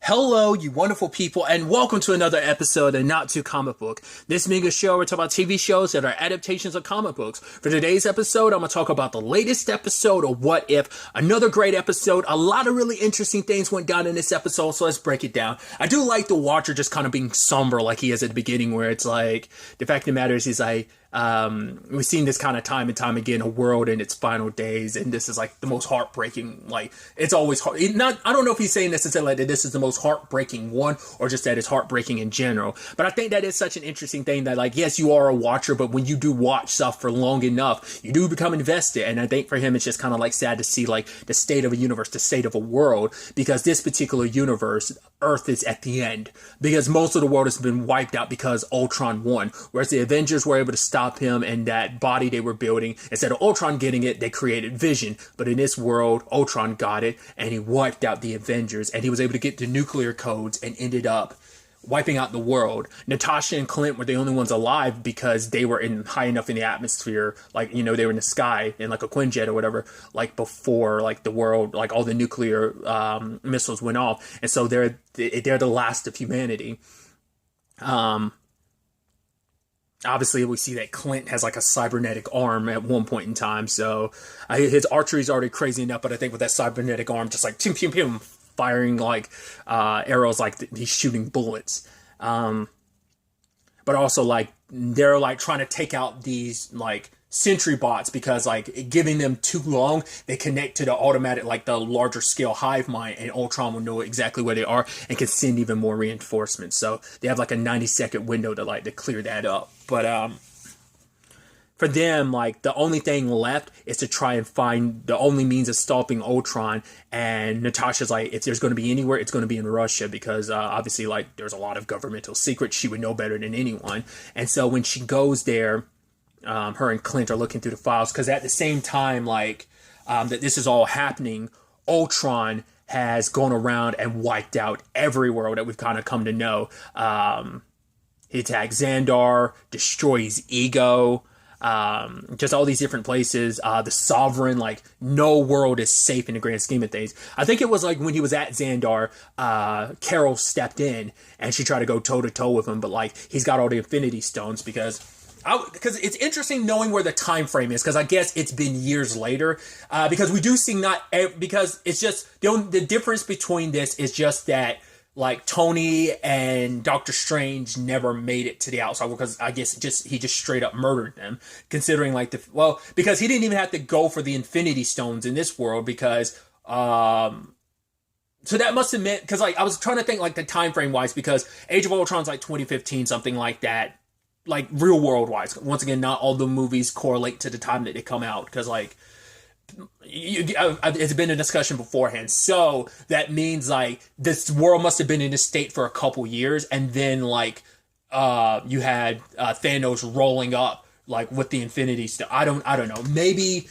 Hello, you wonderful people, and welcome to another episode of Not Too Comic Book. This being a show, we're talking about TV shows that are adaptations of comic books. For today's episode, I'm going to talk about the latest episode of What If. Another great episode. A lot of really interesting things went down in this episode, so let's break it down. I do like the Watcher just kind of being somber like he is at the beginning, where it's like, the fact of the matter is he's like, we've seen this kind of time and time again, a world in its final days, and this is like the most heartbreaking, like, it's always hard. I don't know if he's saying necessarily that this is the most heartbreaking one, or just that it's heartbreaking in general, but I think that is such an interesting thing that, like, yes, you are a watcher, but when you do watch stuff for long enough, you do become invested, and I think for him, it's just kind of like sad to see, like, the state of a universe, the state of a world, because this particular universe, Earth is at the end, because most of the world has been wiped out because Ultron won, whereas the Avengers were able to stop him and that body they were building. Instead of Ultron getting it, they created Vision. But in this world, Ultron got it and he wiped out the Avengers, and he was able to get the nuclear codes and ended up wiping out the world. Natasha and Clint were the only ones alive because they were in high enough in the atmosphere, like, you know, they were in the sky in like a Quinjet or whatever, like before like the world, like all the nuclear missiles went off, and so they're the last of humanity. Obviously, we see that Clint has like a cybernetic arm at one point in time, so his archery is already crazy enough, but I think with that cybernetic arm, just like, pim, pim, pim, firing like arrows, like he's shooting bullets. But also, like, they're like trying to take out these like sentry bots because, like, giving them too long, they connect to the automatic, like the larger scale hive mind, and Ultron will know exactly where they are and can send even more reinforcements. So they have like a 90-second window to clear that up. But for them, like, the only thing left is to try and find the only means of stopping Ultron. And Natasha's like, if there's going to be anywhere, it's going to be in Russia, because obviously, like, there's a lot of governmental secrets. She would know better than anyone. And so when she goes there, her and Clint are looking through the files, because at the same time, like, that this is all happening, Ultron has gone around and wiped out every world that we've kind of come to know. He attacks Xandar, destroys Ego, just all these different places. The Sovereign, like, no world is safe in the grand scheme of things. I think it was like when he was at Xandar, Carol stepped in and she tried to go toe to toe with him, but like, he's got all the Infinity Stones, because it's interesting knowing where the time frame is, because I guess it's been years later, because we do see because it's just the difference between this is just that, like, Tony and Doctor Strange never made it to the outside, because I guess he just straight up murdered them, considering, like, because he didn't even have to go for the Infinity Stones in this world, because so that must have meant, because, like, I was trying to think, like, the time frame wise, because Age of Ultron's like 2015, something like that, like, real world wise. Once again, not all the movies correlate to the time that they come out, because, like, it's been a discussion beforehand, so that means, like, this world must have been in this state for a couple years, and then, like, you had Thanos rolling up, like, with the Infinity Stone. I don't know, maybe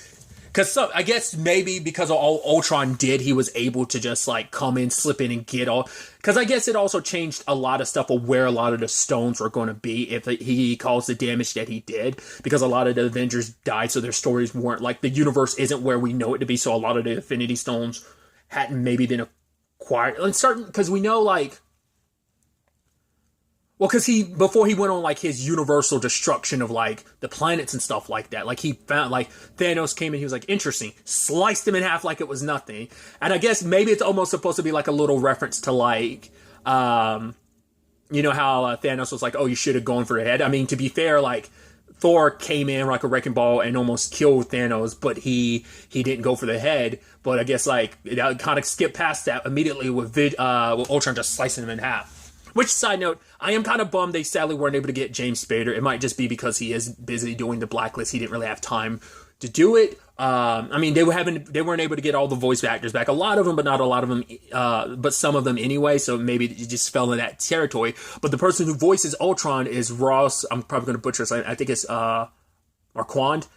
I guess maybe because of all Ultron did, he was able to just, like, come in, slip in, and get all. Because I guess it also changed a lot of stuff of where a lot of the stones were going to be if he caused the damage that he did. Because a lot of the Avengers died, so their stories weren't, like, the universe isn't where we know it to be. So a lot of the Infinity Stones hadn't maybe been acquired. Because we know, like, well, because before he went on, like, his universal destruction of, like, the planets and stuff like that, like, he found, like, Thanos came in, he was like, interesting, sliced him in half like it was nothing. And I guess maybe it's almost supposed to be, like, a little reference to, like, you know how Thanos was like, oh, you should have gone for the head. I mean, to be fair, like, Thor came in like a wrecking ball and almost killed Thanos, but he didn't go for the head. But I guess, like, it kind of skipped past that immediately with Ultron just slicing him in half. Which, side note, I am kind of bummed they sadly weren't able to get James Spader. It might just be because he is busy doing the Blacklist. He didn't really have time to do it. I mean, they weren't able to get all the voice actors back. A lot of them, but not a lot of them, but some of them anyway. So maybe it just fell in that territory. But the person who voices Ultron is Ross. I'm probably going to butcher his name. I think it's Marquand.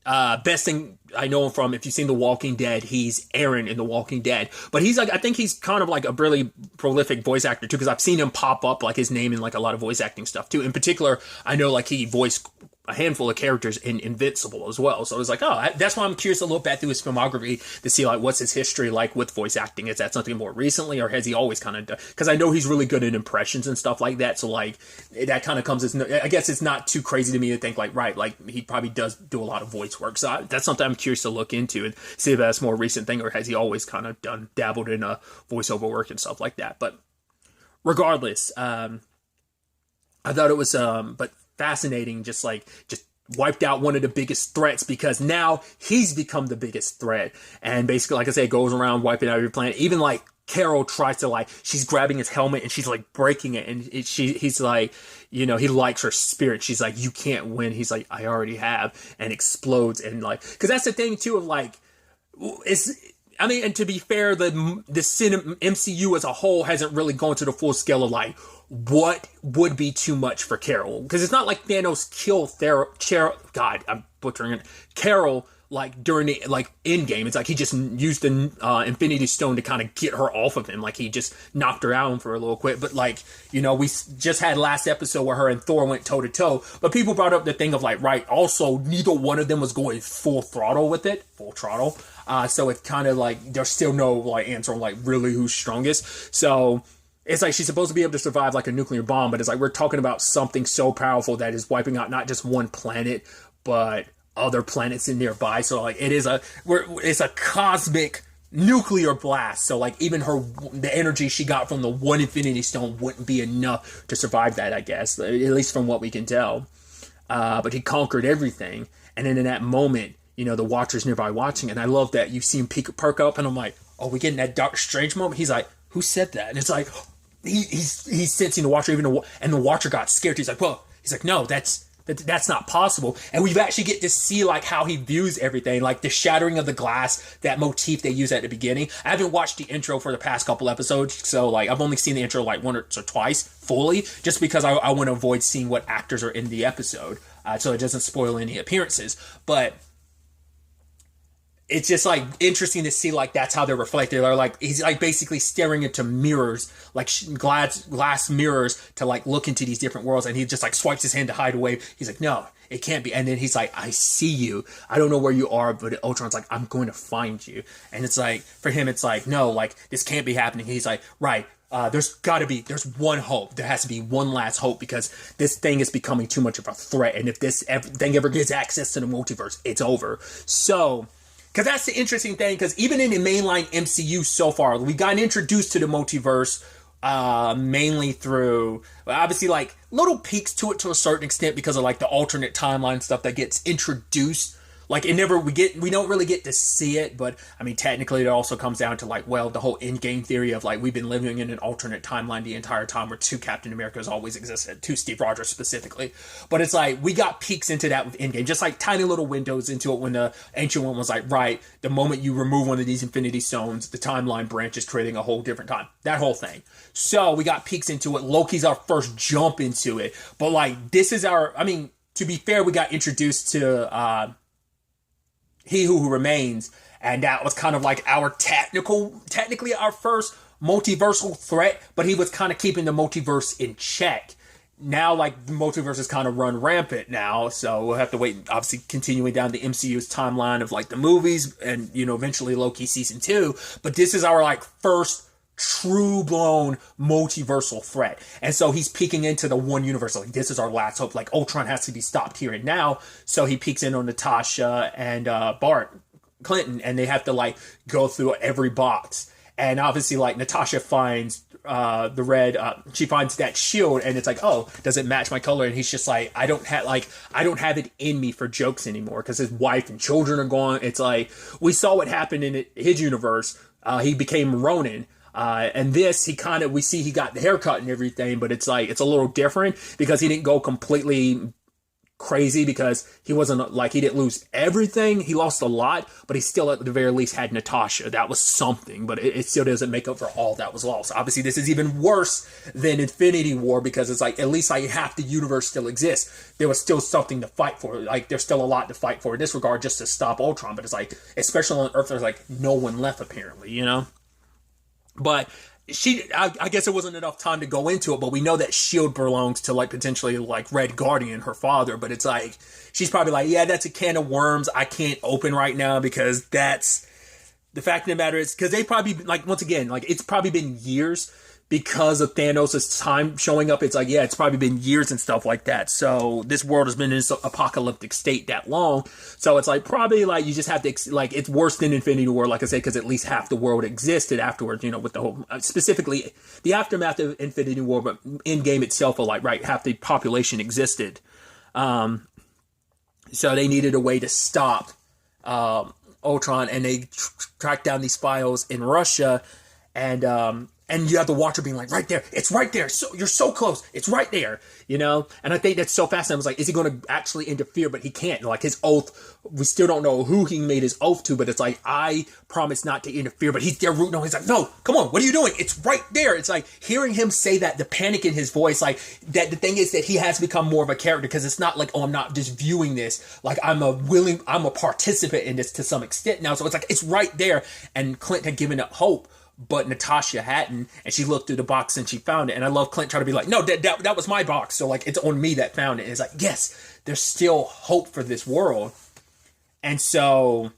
Best thing I know him from, if you've seen The Walking Dead, he's Aaron in The Walking Dead. But he's like, I think he's kind of like a really prolific voice actor too, because I've seen him pop up, like, his name in, like, a lot of voice acting stuff too. In particular, I know, like, he voiced a handful of characters in Invincible as well. So it was like, that's why I'm curious to look back through his filmography to see like what's his history like with voice acting. Is that something more recently, or has he always kind of done? Because I know he's really good at impressions and stuff like that. So like that kind of comes as I guess it's not too crazy to me to think like like he probably does do a lot of voice work. So that's something I'm curious to look into and see if that's a more recent thing, or has he always kind of dabbled in voiceover work and stuff like that. But regardless, I thought it was but fascinating, just wiped out one of the biggest threats, because now he's become the biggest threat. And basically, like I said, goes around wiping out every planet. Even like Carol tries to she's grabbing his helmet and she's like breaking it. And he's like, he likes her spirit. She's like, you can't win. He's like, I already have, and explodes. And cause that's the thing too of and to be fair, the MCU as a whole hasn't really gone to the full scale of what would be too much for Carol. Because it's not like Thanos killed Carol during the Endgame. It's like he just used the Infinity Stone to kind of get her off of him. Like he just knocked her out for a little quick. But we just had last episode where her and Thor went toe to toe. But people brought up the thing of also neither one of them was going full throttle with it. Full throttle. So it's kind of there's still no answer on really who's strongest. So it's she's supposed to be able to survive a nuclear bomb, but it's we're talking about something so powerful that is wiping out not just one planet, but other planets in nearby. So it's a cosmic nuclear blast. So even the energy she got from the one Infinity Stone wouldn't be enough to survive that, I guess, at least from what we can tell. But he conquered everything. And then in that moment, the Watcher's nearby watching, and I love that you see him perk up, and I'm like, oh, we getting that Doctor Strange moment? He's like, who said that? And it's he's sensing the Watcher, and the Watcher got scared. He's like, well, no, that's not possible. And we actually get to see how he views everything, the shattering of the glass, that motif they use at the beginning. I haven't watched the intro for the past couple episodes, so I've only seen the intro once or twice fully, just because I want to avoid seeing what actors are in the episode, so it doesn't spoil any appearances. But it's just interesting to see that's how they're reflected. Or he's basically staring into mirrors, glass mirrors, to look into these different worlds, and he just swipes his hand to hide away. He's like, no, it can't be. And then he's like, I see you. I don't know where you are, but Ultron's like, I'm going to find you. And it's for him, it's no, this can't be happening. He's like, right. There's one hope. There has to be one last hope, because this thing is becoming too much of a threat. And if this thing ever gets access to the multiverse, it's over. So, because that's the interesting thing, because even in the mainline MCU so far, we've gotten introduced to the multiverse mainly through, obviously, little peeks to it to a certain extent because of the alternate timeline stuff that gets introduced. We don't really get to see it, but I mean, technically it also comes down to the whole Endgame theory of we've been living in an alternate timeline the entire time where two Captain Americas always existed, two Steve Rogers specifically. But it's we got peeks into that with Endgame, just tiny little windows into it when the Ancient One was right, the moment you remove one of these Infinity Stones, the timeline branch is creating a whole different time. That whole thing. So we got peeks into it. Loki's our first jump into it. But this is to be fair, we got introduced to He Who Remains, and that was kind of our technically our first multiversal threat, but he was kind of keeping the multiverse in check. Now, the multiverse is kind of run rampant now, so we'll have to wait, obviously continuing down the MCU's timeline of the movies and, eventually Loki season 2, but this is our first true-blown multiversal threat. And so he's peeking into the one universe. This is our last hope. Ultron has to be stopped here and now. So he peeks in on Natasha and Bart Clinton, and they have to go through every box. And obviously Natasha finds the red, she finds that shield, and it's oh, does it match my color? And he's just I don't have it in me for jokes anymore, because his wife and children are gone. It's we saw what happened in his universe. He became Ronin. And this, we see he got the haircut and everything, but it's it's a little different because he didn't go completely crazy, because he wasn't he didn't lose everything. He lost a lot, but he still at the very least had Natasha. That was something, but it still doesn't make up for all that was lost. Obviously, this is even worse than Infinity War, because it's at least half the universe still exists. There was still something to fight for. There's still a lot to fight for in this regard, just to stop Ultron. But it's especially on Earth, there's no one left apparently, But I guess it wasn't enough time to go into it, but we know that shield belongs to like potentially like Red Guardian, her father. But it's like she's probably like, yeah, that's a can of worms I can't open right now, because that's the fact of the matter is, because they probably, like, once again, like, it's probably been years because of Thanos' time showing up. It's like, yeah, it's probably been years and stuff like that. So this world has been in this apocalyptic state that long. So it's like, probably like you just have to, like, it's worse than Infinity War, like I said, because at least half the world existed afterwards, you know, with the whole, specifically the aftermath of Infinity War, but Endgame itself, like, right, half the population existed. So they needed a way to stop Ultron, and they tracked down these files in Russia, and you have the Watcher being like, right there, it's right there, so you're so close, it's right there, you know. And I think that's so fascinating. I was like, is he going to actually interfere? But he can't. Like, his oath, we still don't know who he made his oath to, but it's like, I promise not to interfere. But he's there rooting on. He's like, no, come on, what are you doing? It's right there. It's like hearing him say that, the panic in his voice, like that. The thing is that he has become more of a character, because it's not like, oh, I'm not just viewing this, like I'm a participant in this to some extent now. So it's like, it's right there. And Clint had given up hope, but Natasha hadn't, and she looked through the box and she found it. And I love Clint trying to be like, no, that was my box, so like it's on me that found it. And it's like, yes, there's still hope for this world. And so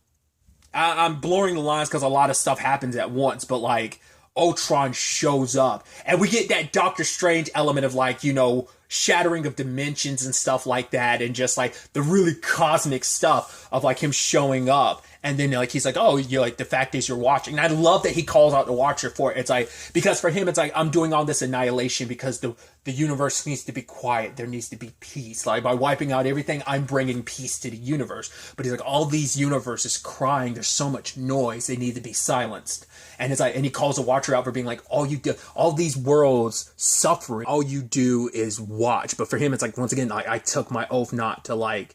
I'm blurring the lines because a lot of stuff happens at once, but like Ultron shows up, and we get that Doctor Strange element of, like, you know, shattering of dimensions and stuff like that, and just like the really cosmic stuff of like him showing up. And then like he's like, oh, you're like, the fact is you're watching. And I love that he calls out the Watcher for it. It's like, because for him it's like, I'm doing all this annihilation because the universe needs to be quiet, there needs to be peace. Like, by wiping out everything, I'm bringing peace to the universe. But he's like, all these universes crying, there's so much noise, they need to be silenced. And it's like, and he calls the Watcher out for being like, all you do, all these worlds suffering, all you do is watch. But for him it's like, once again, like, I took my oath not to like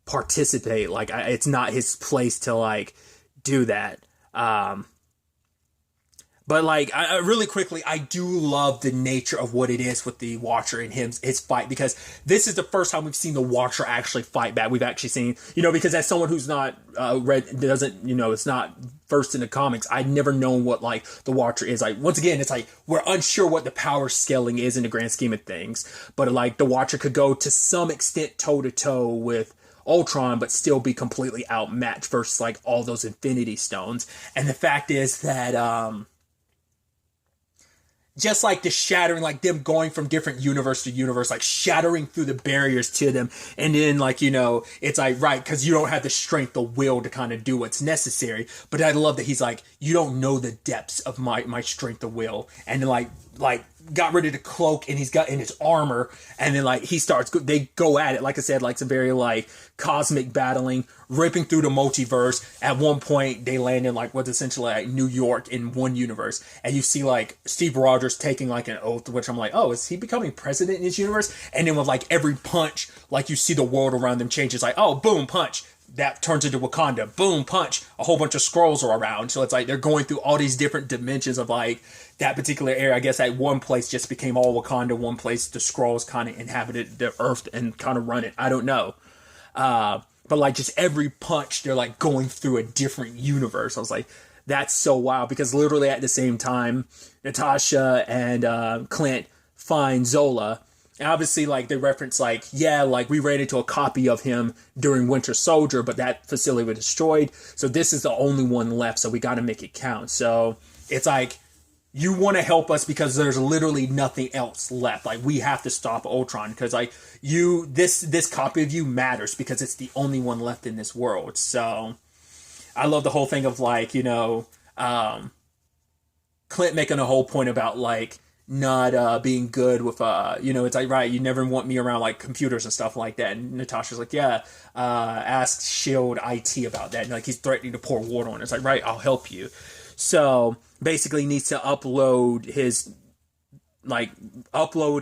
participate. Like, it's not his place to like do that. But like, I really quickly, I do love the nature of what it is with the Watcher and his fight, because this is the first time we've seen the Watcher actually fight back. We've actually seen, you know, because as someone who's not doesn't, you know, it's not versed in the comics, I've never known what like the Watcher is. Like, once again, it's like we're unsure what the power scaling is in the grand scheme of things. But like, the Watcher could go to some extent toe to toe with Ultron, but still be completely outmatched versus like all those Infinity Stones. And the fact is that just like the shattering, like them going from different universe to universe, like shattering through the barriers to them. And then like, you know, it's like, right, because you don't have the strength, the will to kind of do what's necessary. But I love that he's like, you don't know the depths of my strength of will. And then like got rid of the cloak, and he's got in his armor, and then like they go at it, like I said, like some very like cosmic battling, ripping through the multiverse. At one point they land in like what's essentially like New York in one universe, and you see like Steve Rogers taking like an oath, which I'm like, oh, is he becoming president in his universe? And then with like every punch, like you see the world around them change. It's like, oh, boom, punch, that turns into Wakanda, boom, punch, a whole bunch of Skrulls are around. So it's like they're going through all these different dimensions of like that particular area. I guess that one place just became all Wakanda, one place the Skrulls kind of inhabited the earth and kind of run it. I don't know. But like just every punch, they're like going through a different universe. I was like, that's so wild, because literally at the same time, Natasha and Clint find Zola. And obviously, like, they reference, like, yeah, like, we ran into a copy of him during Winter Soldier, but that facility was destroyed. So this is the only one left, so we got to make it count. So it's like, you want to help us because there's literally nothing else left. Like, we have to stop Ultron, because, like, this copy of you matters because it's the only one left in this world. So I love the whole thing of, like, you know, Clint making a whole point about, like, not being good with you know, it's like, right, you never want me around like computers and stuff like that. And Natasha's like, yeah, ask Shield IT about that. And like, he's threatening to pour water on it. It's like, right, I'll help you. So basically needs to upload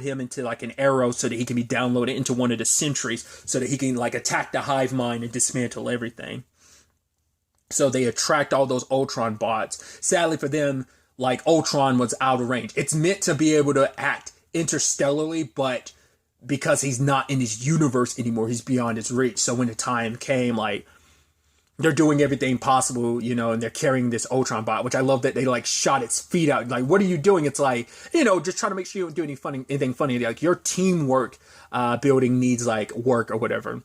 him into like an arrow so that he can be downloaded into one of the sentries so that he can like attack the hive mind and dismantle everything. So they attract all those Ultron bots. Sadly for them, like, Ultron was out of range. It's meant to be able to act interstellarly, but because he's not in his universe anymore, he's beyond his reach. So when the time came, like, they're doing everything possible, you know, and they're carrying this Ultron bot, which I love that they like shot its feet out. Like, what are you doing? It's like, you know, just trying to make sure you don't do anything funny. Like your teamwork building needs like work or whatever.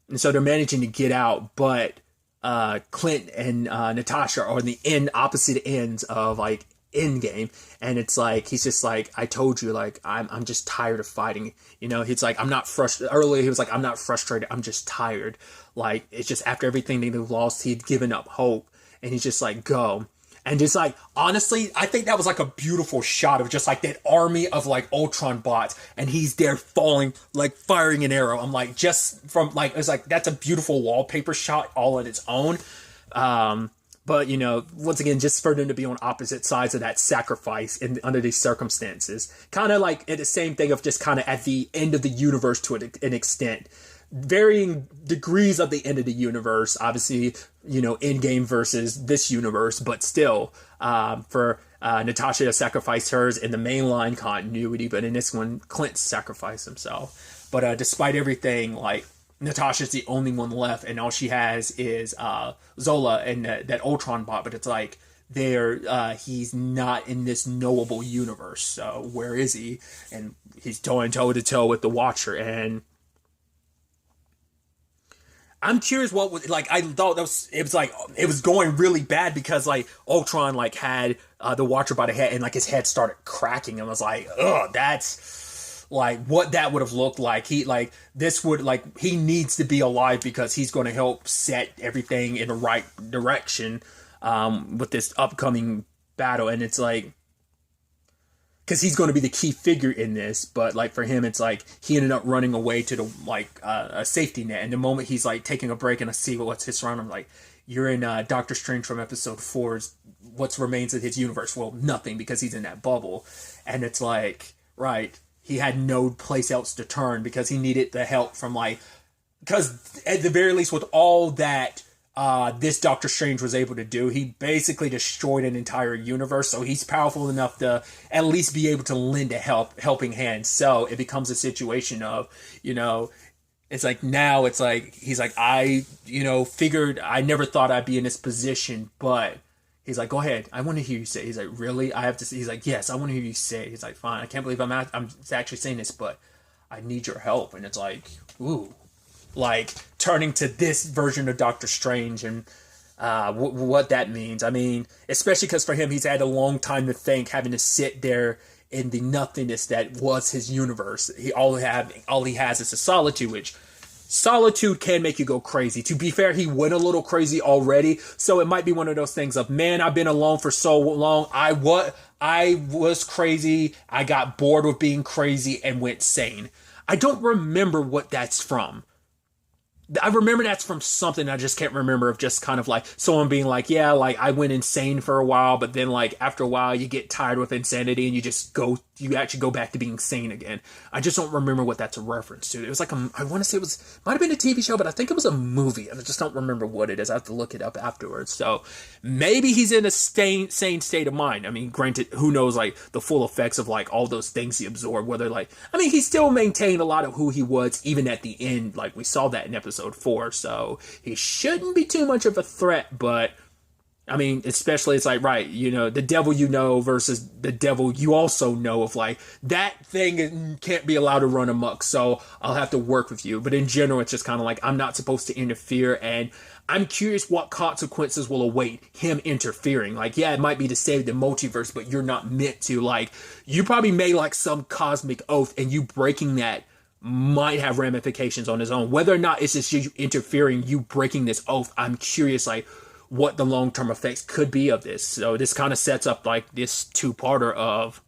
And so they're managing to get out, but Clint and Natasha are on the opposite ends of like Endgame, and it's like he's just like, I told you, like I'm just tired of fighting. You know, he's like, I'm not frustrated. Earlier he was like, I'm not frustrated, I'm just tired. Like it's just after everything they've lost, he'd given up hope, and he's just like, go. And just like, honestly, I think that was like a beautiful shot of just like that army of like Ultron bots, and he's there falling, like firing an arrow. I'm like, just from like, it's like, that's a beautiful wallpaper shot all on its own. But, you know, once again, just for them to be on opposite sides of that sacrifice under these circumstances. Kind of like the same thing of just kind of at the end of the universe to an extent. Varying degrees of the end of the universe. Obviously, you know, Endgame versus this universe. But still, for Natasha to sacrifice hers in the mainline continuity. But in this one, Clint sacrificed himself. But despite everything, like, Natasha's the only one left, and all she has is Zola and that Ultron bot. But it's like he's not in this knowable universe. So where is he? And he's going toe to toe with the Watcher. And I'm curious what was like. I thought it was going really bad because like Ultron like had the Watcher by the head, and like his head started cracking, and I was like, ugh, that's. Like what that would have looked like. He needs to be alive because he's going to help set everything in the right direction with this upcoming battle. And it's like, because he's going to be the key figure in this, but like for him, it's like he ended up running away to the like a safety net. And the moment he's like taking a break and I see what's his surrounding, I'm like, you're in Doctor Strange from episode 4's what remains of his universe. Well, nothing, because he's in that bubble. And it's like, right. He had no place else to turn because he needed the help from like, because at the very least with all that this Doctor Strange was able to do, he basically destroyed an entire universe. So he's powerful enough to at least be able to lend a helping hand. So it becomes a situation of, you know, it's like now it's like, he's like, I, you know, figured I never thought I'd be in this position, but he's like, go ahead. I want to hear you say it. He's like, really? I have to say. He's like, yes, I want to hear you say it. He's like, fine. I can't believe I'm actually saying this, but I need your help. And it's like, ooh, like turning to this version of Doctor Strange and what that means. I mean, especially because for him, he's had a long time to think, having to sit there in the nothingness that was his universe. All he has is a solitude, which solitude can make you go crazy. To be fair, he went a little crazy already, so it might be one of those things of, man, I've been alone for so long. I was crazy. I got bored with being crazy and went sane. I don't remember what that's from. I remember that's from something. I just can't remember, of just kind of like someone being like, yeah, like I went insane for a while, but then like after a while you get tired with insanity and you actually go back to being sane again. I just don't remember what that's a reference to. It was like, I want to say might have been a TV show, but I think it was a movie, and I just don't remember what it is. I have to look it up afterwards. So maybe he's in a sane state of mind. I mean, granted, who knows like the full effects of like all those things he absorbed, whether like, I mean, he still maintained a lot of who he was even at the end. Like we saw that in episode 4, so he shouldn't be too much of a threat. But I mean, especially it's like, right, you know, the devil you know versus the devil you also know, of like, that thing can't be allowed to run amok, so I'll have to work with you. But in general, it's just kind of like, I'm not supposed to interfere, and I'm curious what consequences will await him interfering. Like, yeah, it might be to save the multiverse, but you're not meant to. Like, you probably made like some cosmic oath, and you breaking that might have ramifications on his own. Whether or not it's just you interfering, you breaking this oath, I'm curious, like, what the long-term effects could be of this. So this kind of sets up like this two-parter of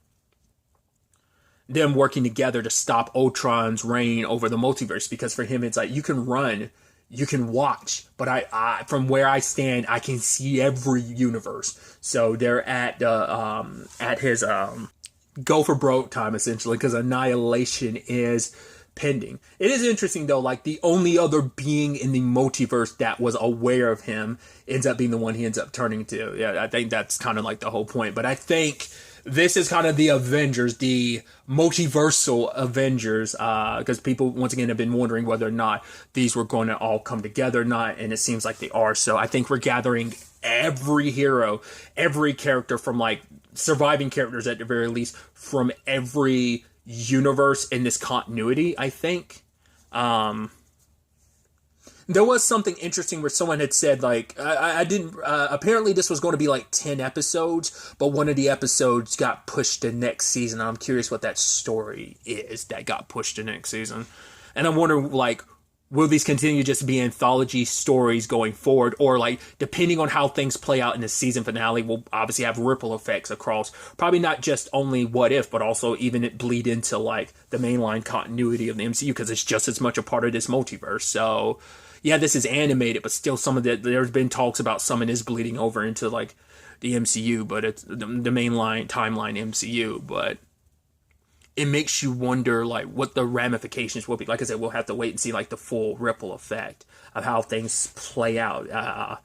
them working together to stop Ultron's reign over the multiverse. Because for him, it's like, you can run, you can watch, but I from where I stand, I can see every universe. So they're at his go for broke time, essentially, because annihilation is pending. It is interesting though, like the only other being in the multiverse that was aware of him ends up being the one he ends up turning to. Yeah, I think that's kind of like the whole point. But I think this is kind of the Avengers, the multiversal Avengers, because people once again have been wondering whether or not these were going to all come together or not, and it seems like they are. So I think we're gathering every hero, every character from like surviving characters at the very least from every universe in this continuity, I think. There was something interesting where someone had said, like, I didn't, apparently this was going to be like 10 episodes, but one of the episodes got pushed to next season. I'm curious what that story is that got pushed to next season. And I'm wondering, like, will these continue just to be anthology stories going forward? Or, like, depending on how things play out in the season finale, will obviously have ripple effects across probably not just only What If, but also even it bleed into, like, the mainline continuity of the MCU, because it's just as much a part of this multiverse. So yeah, this is animated, but still there's been talks about some of this bleeding over into like the MCU, but it's the mainline timeline MCU, but it makes you wonder like what the ramifications will be. Like I said, we'll have to wait and see like the full ripple effect of how things play out.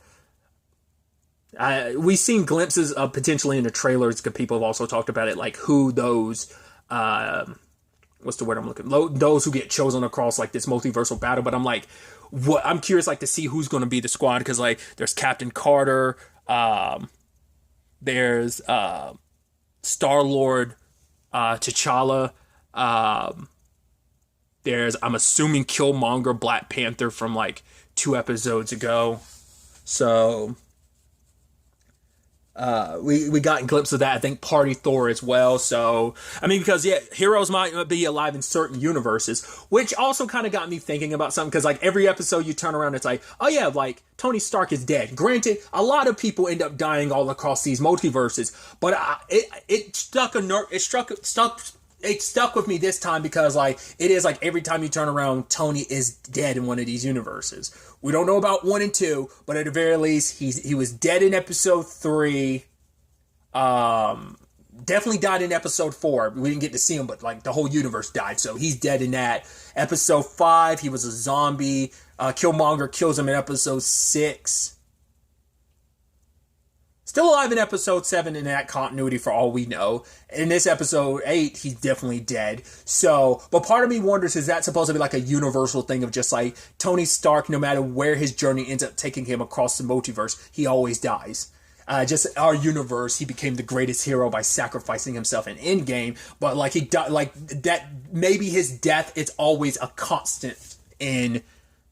We've seen glimpses of potentially in the trailers, because people have also talked about it, like who those, what's the word I'm looking, those who get chosen across like this multiversal battle. But I'm like, I'm curious like to see who's going to be the squad, because like there's Captain Carter, there's Star-Lord, T'Challa, there's, I'm assuming, Killmonger, Black Panther from like 2 episodes ago. So we got a glimpse of that. I think Party Thor as well. So, I mean, because yeah, heroes might be alive in certain universes, which also kind of got me thinking about something. Because like every episode you turn around, it's like, oh yeah, like Tony Stark is dead. Granted, a lot of people end up dying all across these multiverses, but it stuck with me this time, because like it is like every time you turn around, Tony is dead in one of these universes. We don't know about 1 and 2, but at the very least, he was dead in episode 3. Definitely died in episode 4. We didn't get to see him, but like the whole universe died, so he's dead in that. Episode 5, he was a zombie. Killmonger kills him in episode 6. Still alive in episode 7 in that continuity for all we know. In this episode 8, he's definitely dead. So, but part of me wonders, is that supposed to be like a universal thing of just like Tony Stark, no matter where his journey ends up taking him across the multiverse, he always dies. Just our universe, he became the greatest hero by sacrificing himself in Endgame, but like he died, like that, maybe his death, it's always a constant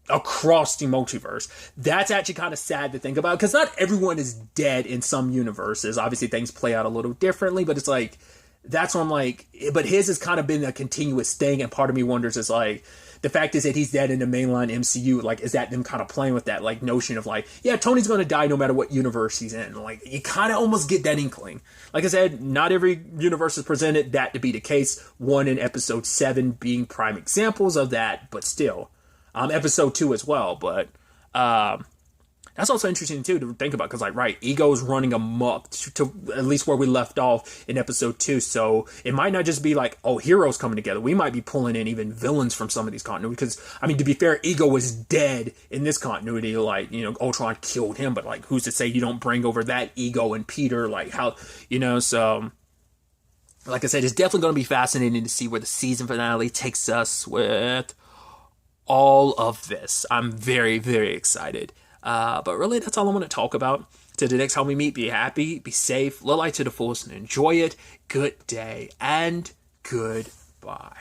across the multiverse. That's actually kind of sad to think about, because not everyone is dead in some universes. Obviously things play out a little differently, but it's like, that's when I'm like, but his has kind of been a continuous thing, and part of me wonders is like, the fact is that he's dead in the mainline MCU, like, is that them kind of playing with that like notion of like, yeah, Tony's going to die no matter what universe he's in. Like, you kind of almost get that inkling. Like I said, not every universe is presented that to be the case. 1 in episode 7 being prime examples of that, but still. Episode 2 as well, but that's also interesting too to think about, because like, right, Ego's running amok to at least where we left off in episode 2, so it might not just be like, oh, heroes coming together. We might be pulling in even villains from some of these continuities, because I mean, to be fair, Ego was dead in this continuity. Like, you know, Ultron killed him, but like, who's to say you don't bring over that Ego and Peter, like how, you know. So like I said, it's definitely going to be fascinating to see where the season finale takes us with all of this. I'm very, very excited. But really, that's all I want to talk about. To the next time we meet, be happy, be safe, live life to the fullest, and enjoy it. Good day, and goodbye.